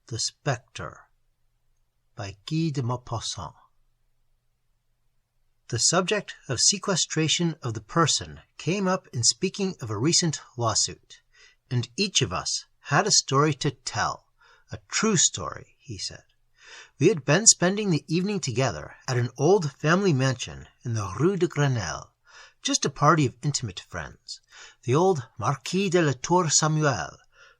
The Specter by Guy de Maupassant. The subject of sequestration of the person came up in speaking of a recent lawsuit, and each of us had a story to tell, a true story, he said. We had been spending the evening together at an old family mansion in the Rue de Grenelle, just a party of intimate friends. The old Marquis de la Tour Samuel,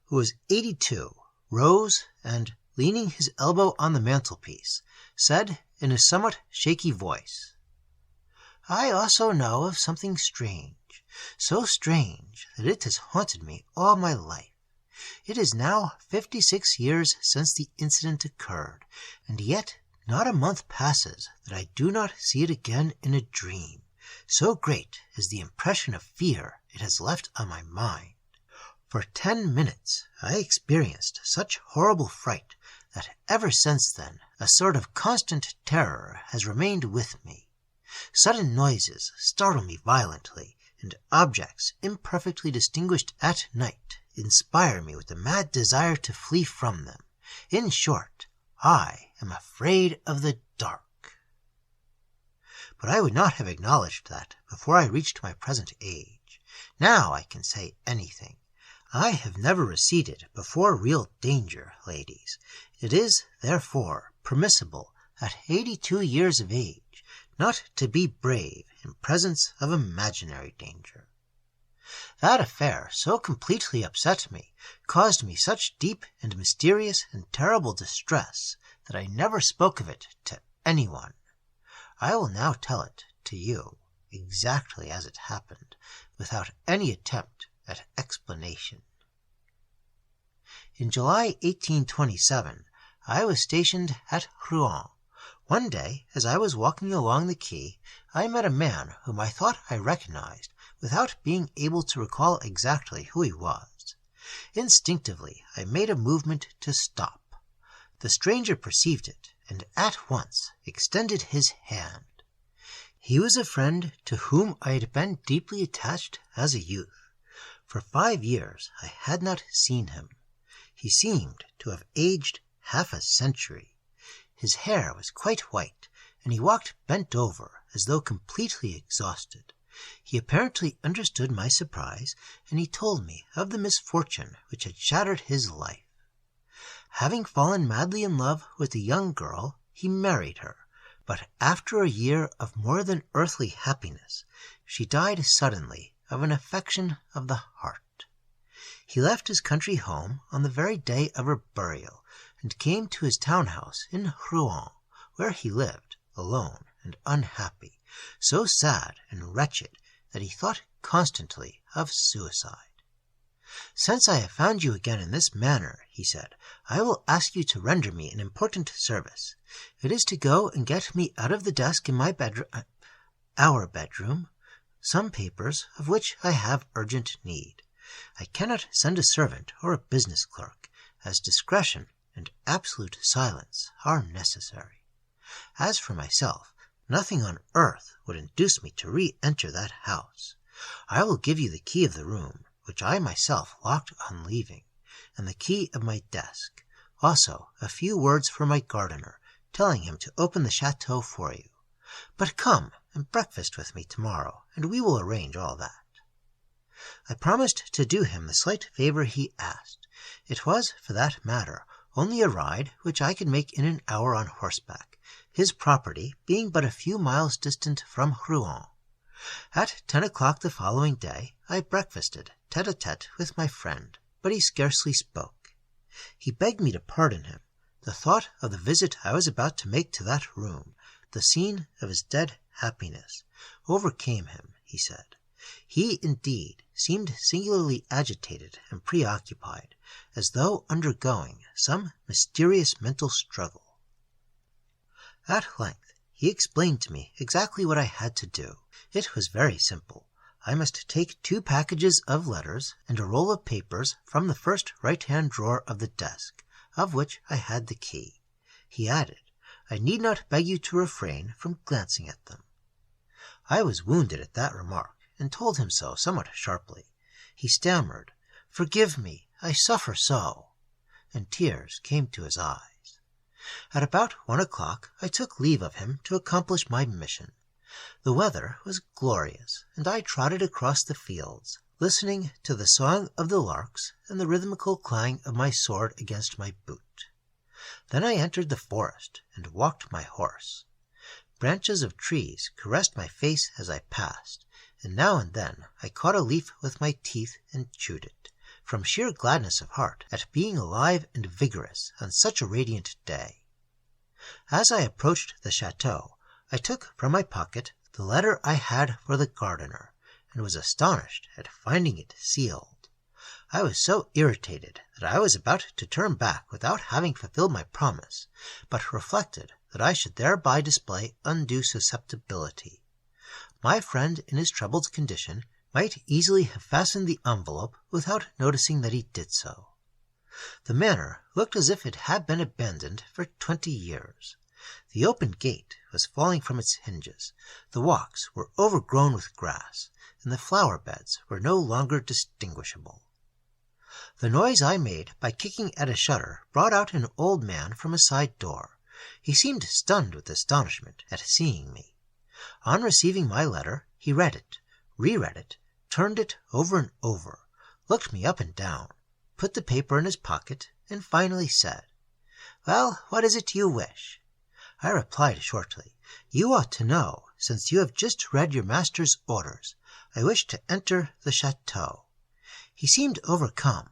who was 82, rose and, leaning his elbow on the mantelpiece, said in a somewhat shaky voice, "I also know of something strange, so strange that it has haunted me all my life. It is now 56 years since the incident occurred, and yet not a month passes that I do not see it again in a dream. So great is the impression of fear it has left on my mind. For 10 minutes I experienced such horrible fright that ever since then a sort of constant terror has remained with me. Sudden noises startle me violently, and objects imperfectly distinguished at night inspire me with a mad desire to flee from them. In short, I am afraid of the dark." But I would not have acknowledged that before I reached my present age. Now I can say anything. I have never receded before real danger, ladies. It is, therefore, permissible at 82 years of age not to be brave in presence of imaginary danger. That affair so completely upset me, caused me such deep and mysterious and terrible distress, that I never spoke of it to anyone. I will now tell it to you exactly as it happened, without any attempt at explanation. In July 1827, I was stationed at Rouen. One day, as I was walking along the quay, I met a man whom I thought I recognized, without being able to recall exactly who he was. Instinctively, I made a movement to stop. The stranger perceived it, and at once extended his hand. He was a friend to whom I had been deeply attached as a youth. For 5 years I had not seen him. He seemed to have aged half a century. His hair was quite white, and he walked bent over as though completely exhausted. He apparently understood my surprise, and he told me of the misfortune which had shattered his life. Having fallen madly in love with a young girl, he married her, but after a year of more than earthly happiness, she died suddenly of an affection of the heart. He left his country home on the very day of her burial, and came to his town house in Rouen, where he lived, alone and unhappy, so sad and wretched that he thought constantly of suicide. "Since I have found you again in this manner," he said, "I will ask you to render me an important service. It is to go and get me out of the desk in my our bedroom, some papers of which I have urgent need. I cannot send a servant or a business clerk, as discretion and absolute silence are necessary. As for myself, nothing on earth would induce me to re-enter that house. I will give you the key of the room, which I myself locked on leaving, and the key of my desk, also a few words for my gardener, telling him to open the chateau for you. But come and breakfast with me tomorrow, and we will arrange all that." I promised to do him the slight favor he asked. It was, for that matter, only a ride which I could make in an hour on horseback, his property being but a few miles distant from Rouen. At 10 o'clock the following day, I breakfasted tete-a-tete with my friend, but he scarcely spoke. He begged me to pardon him. The thought of the visit I was about to make to that room, the scene of his dead happiness, overcame him, he said. He, indeed, seemed singularly agitated and preoccupied, as though undergoing some mysterious mental struggle. At length he explained to me exactly what I had to do. It was very simple. I must take 2 packages of letters and a roll of papers from the first right-hand drawer of the desk, of which I had the key. He added, "I need not beg you to refrain from glancing at them." I was wounded at that remark, and told him so somewhat sharply. He stammered, "Forgive me, I suffer so." and tears came to his eyes. At about 1 o'clock I took leave of him to accomplish my mission. The weather was glorious, and I trotted across the fields, listening to the song of the larks and the rhythmical clang of my sword against my boot. Then I entered the forest and walked my horse. Branches of trees caressed my face as I passed, and now and then I caught a leaf with my teeth and chewed it, from sheer gladness of heart at being alive and vigorous on such a radiant day. As I approached the chateau, I took from my pocket the letter I had for the gardener, and was astonished at finding it sealed. I was so irritated that I was about to turn back without having fulfilled my promise, but reflected that I should thereby display undue susceptibility. My friend in his troubled condition might easily have fastened the envelope without noticing that he did so. The manor looked as if it had been abandoned for 20 years. The open gate was falling from its hinges, the walks were overgrown with grass, and the flower beds were no longer distinguishable. The noise I made by kicking at a shutter brought out an old man from a side door. He seemed stunned with astonishment at seeing me. On receiving my letter, he read it, reread it, turned it over and over, looked me up and down, put the paper in his pocket, and finally said, "Well, what is it you wish?" I replied shortly, "You ought to know, since you have just read your master's orders. I wish to enter the chateau." He seemed overcome.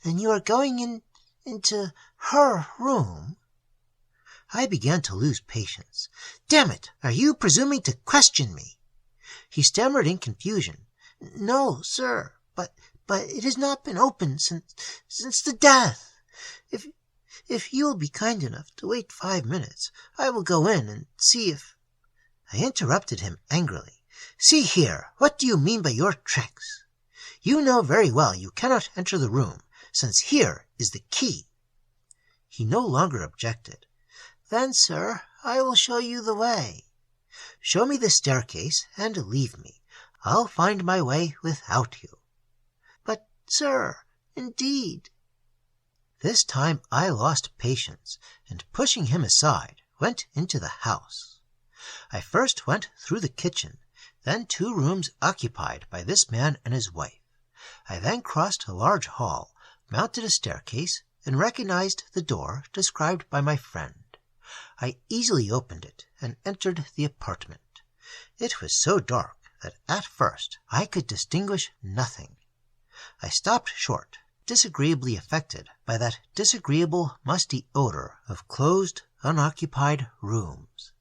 "Then you are going into her room?" I began to lose patience. "Damn it! Are you presuming to question me?" He stammered in confusion. "No, sir, but it has not been opened since the death. If you will be kind enough to wait 5 minutes, I will go in and see if—" I interrupted him angrily. "See here, what do you mean by your tricks? You know very well you cannot enter the room, since here is the key." He no longer objected. "Then, sir, I will show you the way." "Show me the staircase and leave me. I'll find my way without you." "But, sir, indeed—" This time I lost patience, and pushing him aside, went into the house. I first went through the kitchen, then 2 rooms occupied by this man and his wife. I then crossed a large hall, mounted a staircase, and recognized the door described by my friend. I easily opened it and entered the apartment. It was so dark that at first I could distinguish nothing. I stopped short, disagreeably affected by that disagreeable musty odor of closed, unoccupied rooms.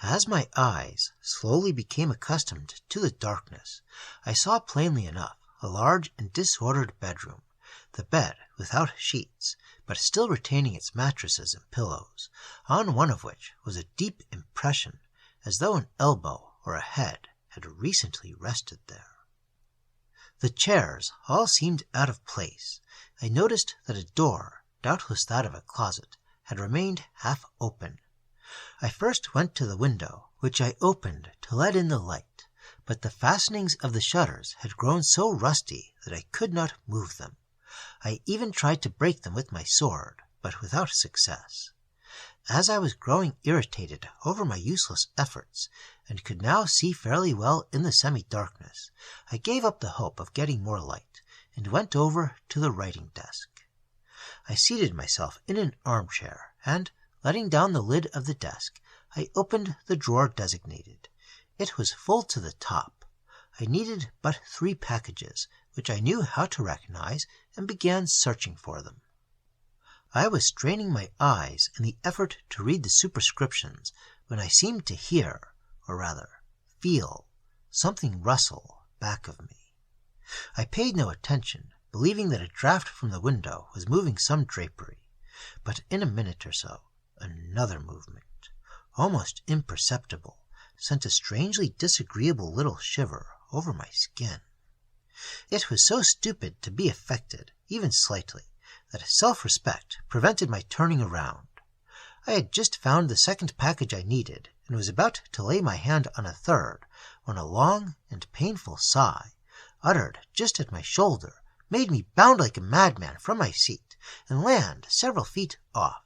As my eyes slowly became accustomed to the darkness, I saw plainly enough a large and disordered bedroom, the bed without sheets, but still retaining its mattresses and pillows, on one of which was a deep impression, as though an elbow or a head had recently rested there. The chairs all seemed out of place. I noticed that a door, doubtless that of a closet, had remained half open. I first went to the window, which I opened to let in the light, but the fastenings of the shutters had grown so rusty that I could not move them. I even tried to break them with my sword, but without success. As I was growing irritated over my useless efforts, and could now see fairly well in the semi-darkness, I gave up the hope of getting more light, and went over to the writing desk. I seated myself in an armchair, and, letting down the lid of the desk, I opened the drawer designated. It was full to the top. I needed but 3 packages, which I knew how to recognize, and began searching for them. I was straining my eyes in the effort to read the superscriptions when I seemed to hear, or rather feel, something rustle back of me. I paid no attention, believing that a draught from the window was moving some drapery, but in a minute or so another movement, almost imperceptible, sent a strangely disagreeable little shiver over my skin. It was so stupid to be affected, even slightly, that self-respect prevented my turning around. I had just found the 2nd package I needed, and was about to lay my hand on a 3rd, when a long and painful sigh, uttered just at my shoulder, made me bound like a madman from my seat and land several feet off.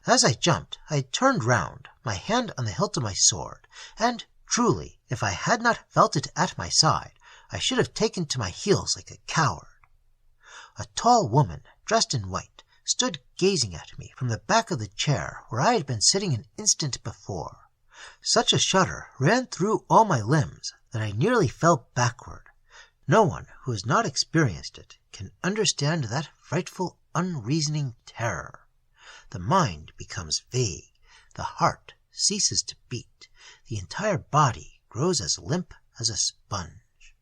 As I jumped, I turned round, my hand on the hilt of my sword, and truly, if I had not felt it at my side, I should have taken to my heels like a coward. A tall woman, dressed in white, stood gazing at me from the back of the chair where I had been sitting an instant before. Such a shudder ran through all my limbs that I nearly fell backward. No one who has not experienced it can understand that frightful, unreasoning terror. The mind becomes vague, the heart ceases to beat, the entire body grows as limp as a sponge.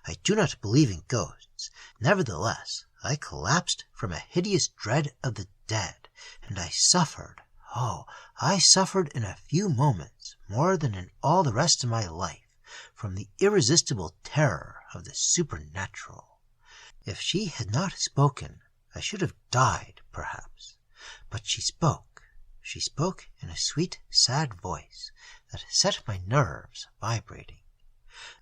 I do not believe in ghosts. Nevertheless, I collapsed from a hideous dread of the dead, and I suffered, I suffered in a few moments more than in all the rest of my life from the irresistible terror of the supernatural. If she had not spoken, I should have died, perhaps. But she spoke. She spoke in a sweet, sad voice that set my nerves vibrating.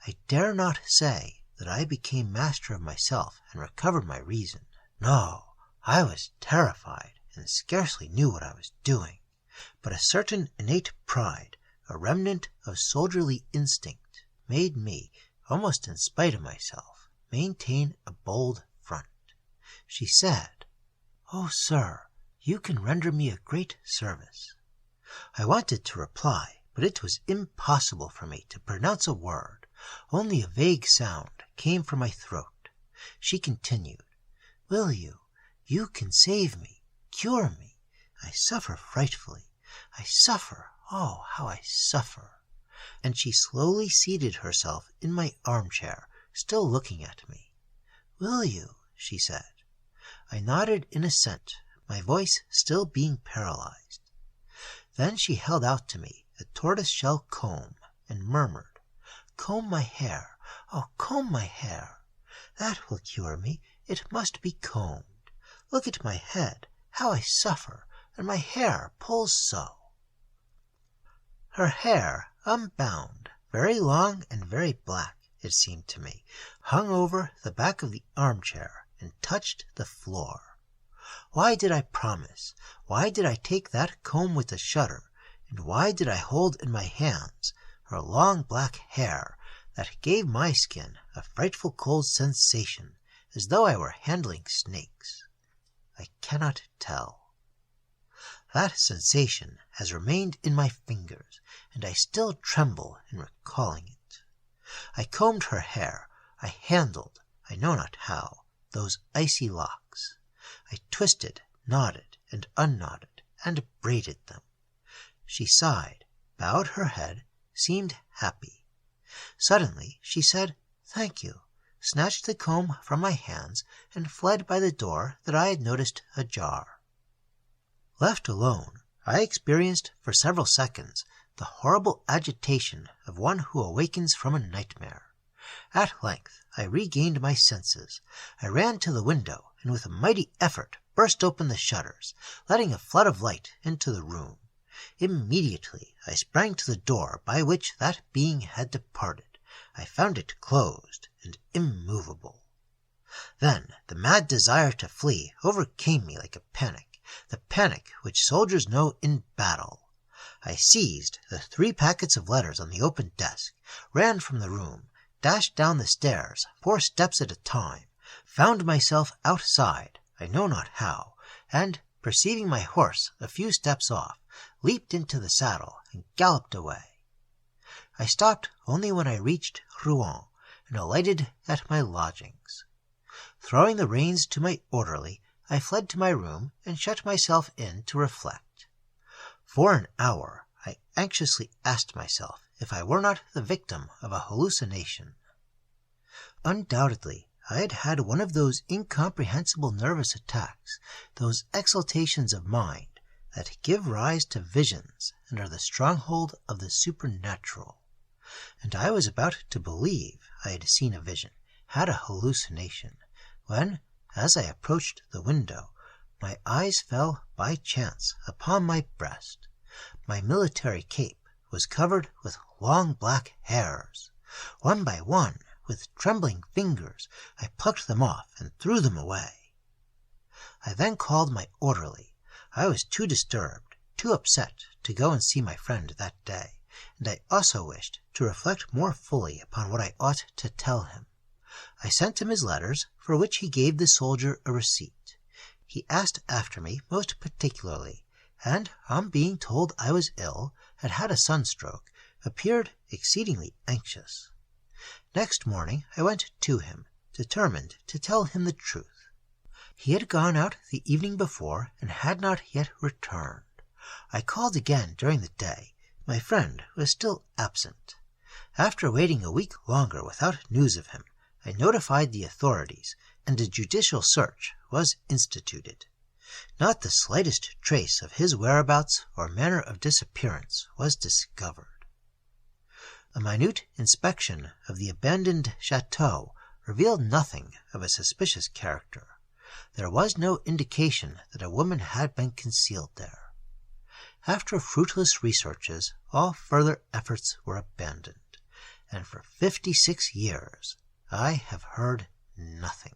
I dare not say that I became master of myself and recovered my reason. No, I was terrified and scarcely knew what I was doing. But a certain innate pride, a remnant of soldierly instinct, made me, almost in spite of myself, maintain a bold front. She said, "Oh, sir, you can render me a great service." I wanted to reply, but it was impossible for me to pronounce a word. Only a vague sound came from my throat. She continued, "Will you? You can save me, cure me. I suffer frightfully. I suffer, oh, how I suffer." And she slowly seated herself in my armchair, still looking at me. "Will you?" she said. I nodded in assent, my voice still being paralyzed. Then she held out to me a tortoise-shell comb and murmured, "Comb my hair, oh, comb my hair. That will cure me. It must be combed. Look at my head, how I suffer, and my hair pulls so." Her hair, unbound, very long and very black, it seemed to me, hung over the back of the armchair and touched the floor. Why did I promise? Why did I take that comb with a shudder? And why did I hold in my hands her long black hair that gave my skin a frightful cold sensation, as though I were handling snakes? I cannot tell. That sensation has remained in my fingers, and I still tremble in recalling it. I combed her hair. I handled, I know not how, those icy locks. I twisted, knotted, and unknotted, and braided them. She sighed, bowed her head, seemed happy. Suddenly she said, "Thank you," snatched the comb from my hands, and fled by the door that I had noticed ajar. Left alone, I experienced for several seconds the horrible agitation of one who awakens from a nightmare. At length I regained my senses. I ran to the window, and with a mighty effort burst open the shutters, letting a flood of light into the room. Immediately I sprang to the door by which that being had departed. I found it closed and immovable. Then the mad desire to flee overcame me like a panic, the panic which soldiers know in battle. I seized the 3 packets of letters on the open desk, ran from the room, dashed down the stairs 4 steps at a time, found myself outside, I know not how, and, perceiving my horse a few steps off, leaped into the saddle and galloped away. I stopped only when I reached Rouen and alighted at my lodgings. Throwing the reins to my orderly, I fled to my room and shut myself in to reflect. For an hour I anxiously asked myself if I were not the victim of a hallucination. Undoubtedly, I had had one of those incomprehensible nervous attacks, those exaltations of mind that give rise to visions and are the stronghold of the supernatural. And I was about to believe I had seen a vision, had a hallucination, when, as I approached the window, my eyes fell by chance upon my breast. My military cape was covered with long black hairs. One by one With trembling fingers I plucked them off and threw them away. I then called my orderly. I was too disturbed, too upset to go and see my friend that day, and I also wished to reflect more fully upon what I ought to tell him. I sent him his letters, for which he gave the soldier a receipt. He asked after me most particularly, and on being told I was ill, had had a sunstroke, appeared exceedingly anxious. Next morning I went to him, determined to tell him the truth. He had gone out the evening before, and had not yet returned. I called again during the day. My friend was still absent. After waiting a week longer without news of him, I notified the authorities, and a judicial search was instituted. Not the slightest trace of his whereabouts or manner of disappearance was discovered. A minute inspection of the abandoned chateau revealed nothing of a suspicious character. There was no indication that a woman had been concealed there. After fruitless researches, all further efforts were abandoned, and for 56 years I have heard nothing.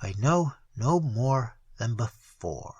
I know no more than before.